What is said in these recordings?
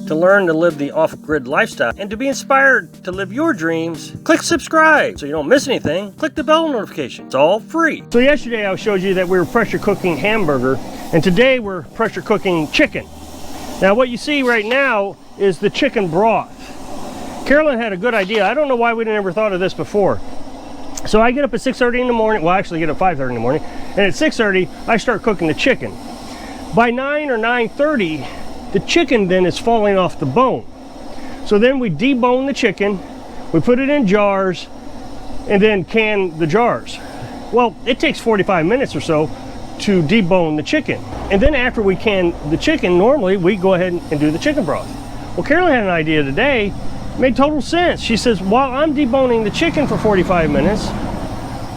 To learn to live the off-grid lifestyle and to be inspired to live your dreams, click subscribe so you don't miss anything. Click the bell notification. It's all free. So yesterday I showed you that we were pressure cooking hamburger, and today we're pressure cooking chicken. Now what you see right now is the chicken broth. Carolyn had a good idea. I don't know why we never thought of this before. So I get up at 6:30 in the morning. Well, I actually get up at 5:30 in the morning. And at 6:30, I start cooking the chicken. By 9 or 9:30, the chicken then is falling off the bone. So then we debone the chicken, we put it in jars, and then can the jars. Well, it takes 45 minutes or so to debone the chicken. And then after we can the chicken, normally we go ahead and do the chicken broth. Well, Carolyn had an idea today. Made total sense. She says, while I'm deboning the chicken for 45 minutes,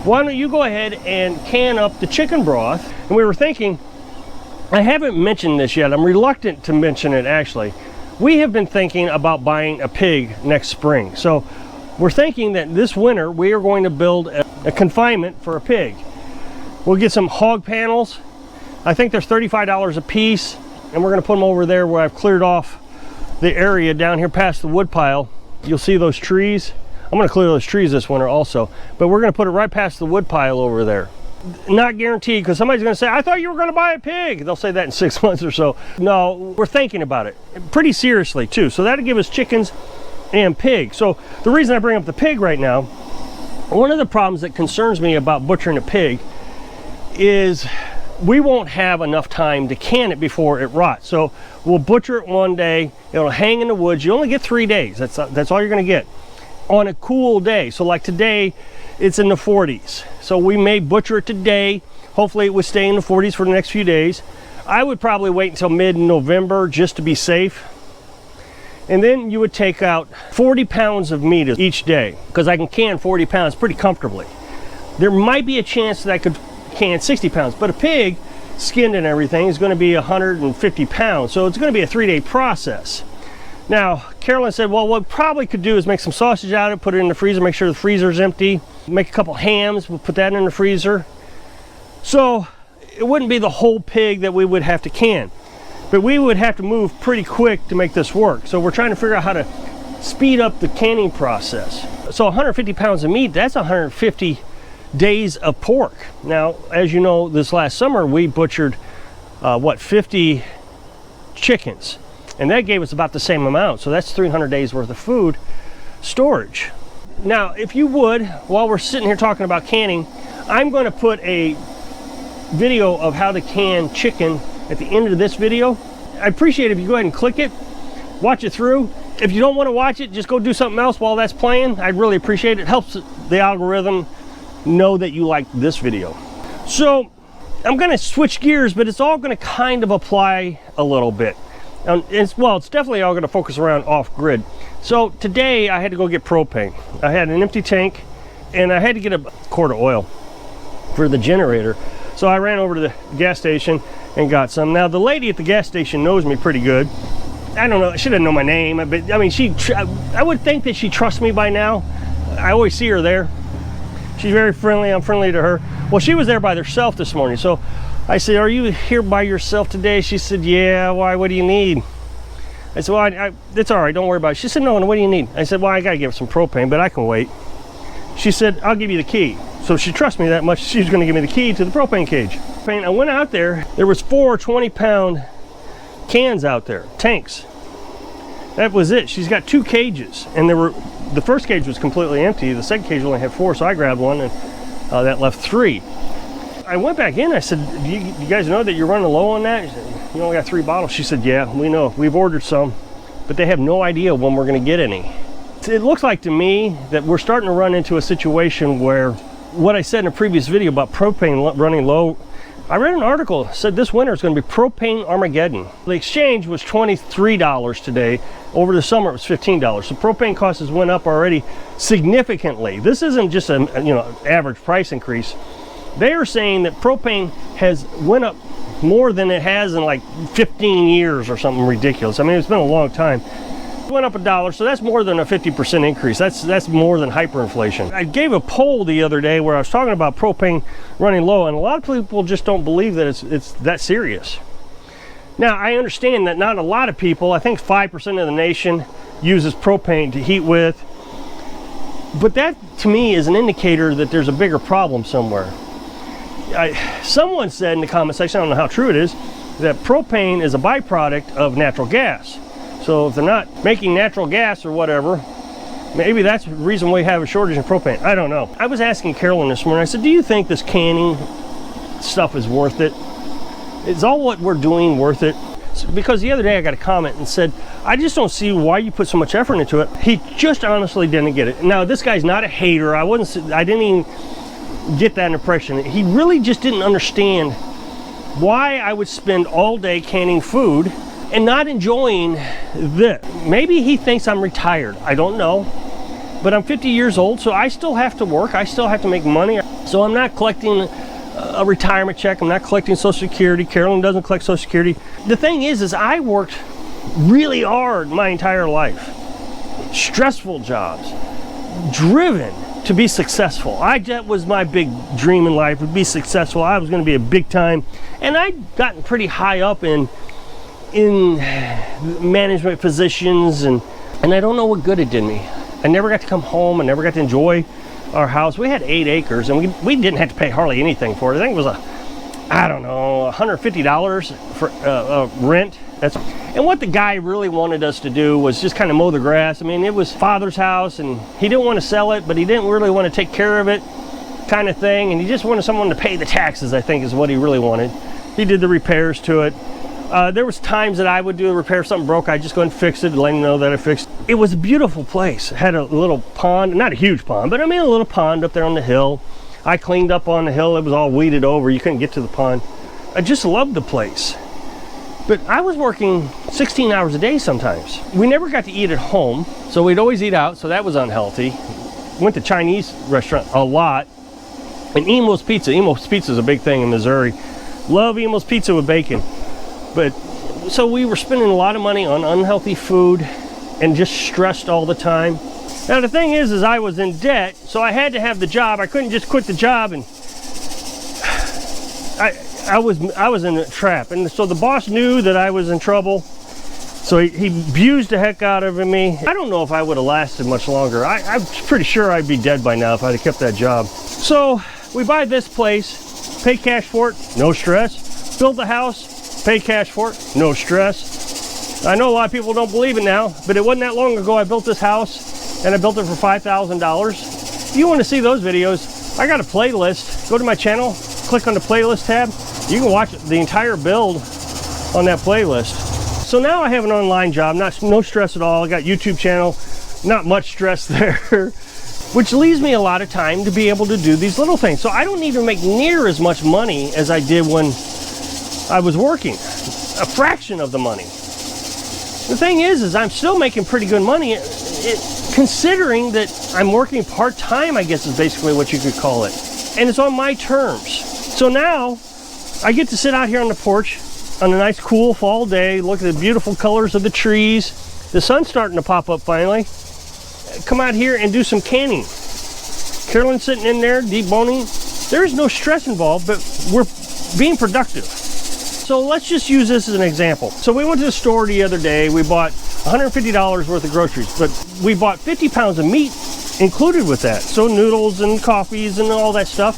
why don't you go ahead and can up the chicken broth? And we were thinking, I haven't mentioned this yet. I'm reluctant to mention it actually. We have been thinking about buying a pig next spring. So we're thinking that this winter we are going to build a confinement for a pig. We'll get some hog panels. I think they're $35 a piece, and we're going to put them over there where I've cleared off the area down here past the wood pile. You'll see those trees. I'm going to clear those trees this winter also, but we're going to put it right past the wood pile over there. Not guaranteed, because somebody's going to say, I thought you were going to buy a pig. They'll say that in 6 months or so. No, we're thinking about it pretty seriously too. So that'll give us chickens and pigs. So the reason I bring up the pig right now, one of the problems that concerns me about butchering a pig is we won't have enough time to can it before it rots. So we'll butcher it one day, it'll hang in the woods. You only get 3 days. That's all you're going to get on a cool day. So like today, it's in the 40s. So we may butcher it today. Hopefully it would stay in the 40s for the next few days. I would probably wait until mid-November just to be safe. And then you would take out 40 pounds of meat each day, because I can can 40 pounds pretty comfortably. There might be a chance that I could can 60 pounds, but a pig, skinned and everything, is going to be 150 pounds. So it's going to be a 3-day process. Now, Carolyn said, well, what we probably could do is make some sausage out of it, put it in the freezer, make sure the freezer's empty, make a couple hams, we'll put that in the freezer. So it wouldn't be the whole pig that we would have to can, but we would have to move pretty quick to make this work. So we're trying to figure out how to speed up the canning process. So 150 pounds of meat, that's 150 days of pork. Now, as you know, this last summer we butchered 50 chickens, and that gave us about the same amount. So that's 300 days worth of food storage. Now, if you would, while we're sitting here talking about canning, I'm going to put a video of how to can chicken at the end of this video. I appreciate it if you go ahead and click it, watch it through. If you don't want to watch it, just go do something else while that's playing. I'd really appreciate it. It helps the algorithm know that you like this video. So I'm going to switch gears, but it's all going to kind of apply a little bit. It's definitely all going to focus around off-grid. So today I had to go get propane. I had an empty tank, and I had to get a quart of oil for the generator. So I ran over to the gas station and got some. Now the lady at the gas station knows me pretty good. I don't know, she didn't know my name, but I mean, I would think that she trusts me by now. I always see her there. She's very friendly, I'm friendly to her. Well, she was there by herself this morning. So I said, are you here by yourself today? She said, yeah, why, what do you need? I said, well, it's all right, don't worry about it. She said, no, what do you need? I said, well, I gotta give her some propane, but I can wait. She said, I'll give you the key. So she trusts me that much, she's gonna give me the key to the propane cage. I went out there, there was 4 20-pound cans out there, tanks. That was it. She's got 2 cages, and the first cage was completely empty. The second cage only had 4, so I grabbed one, and that left 3. I went back in, I said, do you guys know that you're running low on that? She said, you only got 3 bottles. She said, yeah, we know. We've ordered some, but they have no idea when we're going to get any. It looks like to me that we're starting to run into a situation where what I said in a previous video about propane running low, I read an article that said this winter is going to be propane Armageddon. The exchange was $23 today. Over the summer it was $15. So propane costs went up already significantly. This isn't just an average price increase. They are saying that propane has went up more than it has in like 15 years or something ridiculous. I mean, it's been a long time. It went up $1, so that's more than a 50% increase. That's more than hyperinflation. I gave a poll the other day where I was talking about propane running low, and a lot of people just don't believe that it's that serious. Now, I understand that not a lot of people, I think 5% of the nation uses propane to heat with, but that to me is an indicator that there's a bigger problem somewhere. Someone said in the comment section, I don't know how true it is, that propane is a byproduct of natural gas. So if they're not making natural gas or whatever, maybe that's the reason we have a shortage of propane. I don't know. I was asking Carolyn this morning, I said, do you think this canning stuff is worth it? Is all what we're doing worth it? Because the other day I got a comment and said, I just don't see why you put so much effort into it. He just honestly didn't get it. Now, this guy's not a hater. I didn't even get that impression. He really just didn't understand why I would spend all day canning food and not enjoying this. Maybe he thinks I'm retired. I don't know. But I'm 50 years old, so I still have to work. I still have to make money. So I'm not collecting a retirement check. I'm not collecting Social Security. Carolyn doesn't collect Social Security. The thing is I worked really hard my entire life. Stressful jobs. Driven to be successful. That was my big dream in life, would be successful. I was going to be a big time. And I'd gotten pretty high up in management positions, and I don't know what good it did me. I never got to come home. I never got to enjoy our house. We had 8 acres, and we didn't have to pay hardly anything for it. I think it was $150 for rent. And what the guy really wanted us to do was just kind of mow the grass. I mean, it was father's house, and he didn't want to sell it, but he didn't really want to take care of it, kind of thing. And he just wanted someone to pay the taxes, I think is what he really wanted. He did the repairs to it. There was times that I would do a repair. If something broke, I'd just go and fix it and let him know that I fixed it. It was a beautiful place. It had a little pond, not a huge pond, but I mean a little pond up there on the hill. I cleaned up on the hill. It was all weeded over. You couldn't get to the pond. I just loved the place. But I was working 16 hours a day sometimes. We never got to eat at home, so we'd always eat out, so that was unhealthy. Went to Chinese restaurant a lot. And Emo's Pizza. Emo's Pizza is a big thing in Missouri. Love Emo's Pizza with bacon. But so we were spending a lot of money on unhealthy food and just stressed all the time. Now the thing is I was in debt, so I had to have the job. I couldn't just quit the job, and I was in a trap. And so the boss knew that I was in trouble, so he abused the heck out of me. I don't know if I would have lasted much longer. I'm pretty sure I'd be dead by now if I'd have kept that job. So we buy this place, pay cash for it, no stress. Build the house, pay cash for it, no stress. I know a lot of people don't believe it now, but it wasn't that long ago I built this house, and I built it for $5,000. If you want to see those videos, I got a playlist. Go to my channel, click on the playlist tab. You can watch the entire build on that playlist. So now I have an online job, no stress at all. I got YouTube channel, not much stress there, which leaves me a lot of time to be able to do these little things. So I don't need to make near as much money as I did when I was working, a fraction of the money. The thing is I'm still making pretty good money, considering that I'm working part-time, I guess is basically what you could call it. And it's on my terms. So now I get to sit out here on the porch on a nice cool fall day, look at the beautiful colors of the trees. The sun's starting to pop up finally. Come out here and do some canning. Carolyn's sitting in there deboning. There's no stress involved, but we're being productive. So let's just use this as an example. So we went to the store the other day. We bought $150 worth of groceries, but we bought 50 pounds of meat included with that. So noodles and coffees and all that stuff.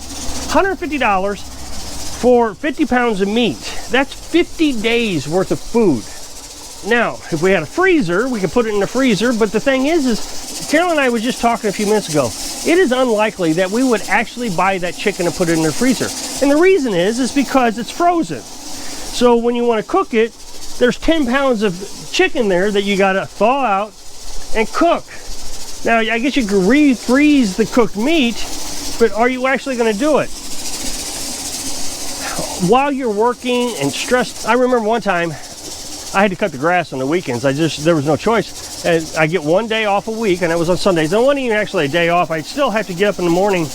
$150 for 50 pounds of meat. That's 50 days worth of food. Now, if we had a freezer, we could put it in the freezer, but the thing is Carolyn and I were just talking a few minutes ago. It is unlikely that we would actually buy that chicken and put it in the freezer. And the reason is because it's frozen. So when you want to cook it, there's 10 pounds of chicken there that you got to thaw out and cook. Now, I guess you could refreeze the cooked meat, but are you actually going to do it? While you're working and stressed, I remember one time I had to cut the grass on the weekends. There was no choice. And I get one day off a week, and it was on Sundays. And it wasn't even actually a day off. I still have to get up in the morning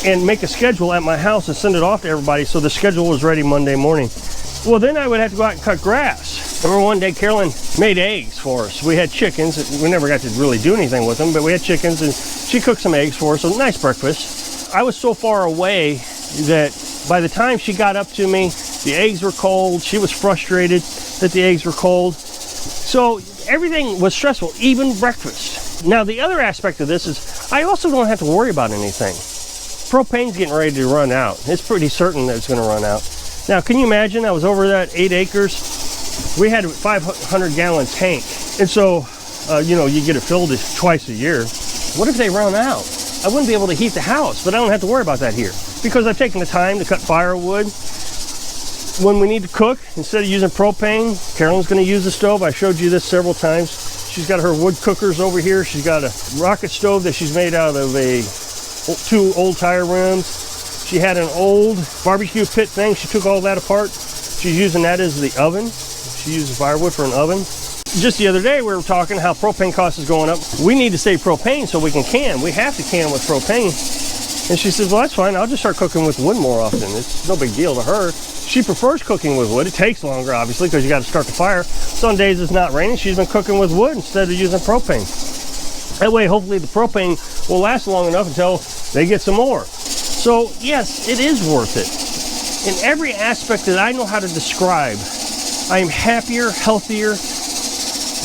and make a schedule at my house and send it off to everybody, so the schedule was ready Monday morning. Well, then I would have to go out and cut grass. Remember one day Carolyn made eggs for us. We had chickens. We never got to really do anything with them, but we had chickens, and she cooked some eggs for us. So nice breakfast. I was so far away that by the time she got up to me, the eggs were cold. She was frustrated. that the eggs were cold. So everything was stressful, even breakfast. Now the other aspect of this is I also don't have to worry about anything. Propane's getting ready to run out. It's pretty certain that it's going to run out. Now, can you imagine? I was over that 8 acres. We had a 500-gallon tank. And so, you know, you get it filled twice a year. What if they run out? I wouldn't be able to heat the house, but I don't have to worry about that here because I've taken the time to cut firewood. When we need to cook, instead of using propane, Carolyn's going to use the stove. I showed you this several times. She's got her wood cookers over here. She's got a rocket stove that she's made out of 2 old tire rims. She had an old barbecue pit thing. She took all that apart. She's using that as the oven. She uses firewood for an oven. Just the other day we were talking how propane cost is going up. We need to save propane so we can can. We have to can with propane. And she says, well, that's fine. I'll just start cooking with wood more often. It's no big deal to her. She prefers cooking with wood. It takes longer, obviously, because you got to start the fire. Some days it's not raining. She's been cooking with wood instead of using propane. That way, hopefully, the propane will last long enough until they get some more. So, yes, it is worth it. In every aspect that I know how to describe, I am happier, healthier,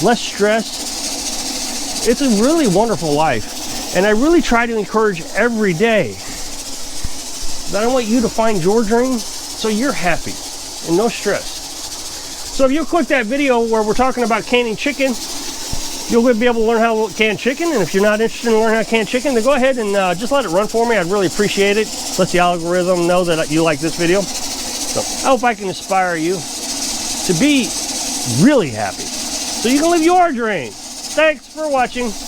less stressed. It's a really wonderful life. And I really try to encourage every day that I want you to find your dream so you're happy and no stress. So if you'll click that video where we're talking about canning chicken, you'll be able to learn how to can chicken. And if you're not interested in learning how to can chicken, then go ahead and just let it run for me. I'd really appreciate it. Let the algorithm know that you like this video. So I hope I can inspire you to be really happy so you can live your dream. Thanks for watching.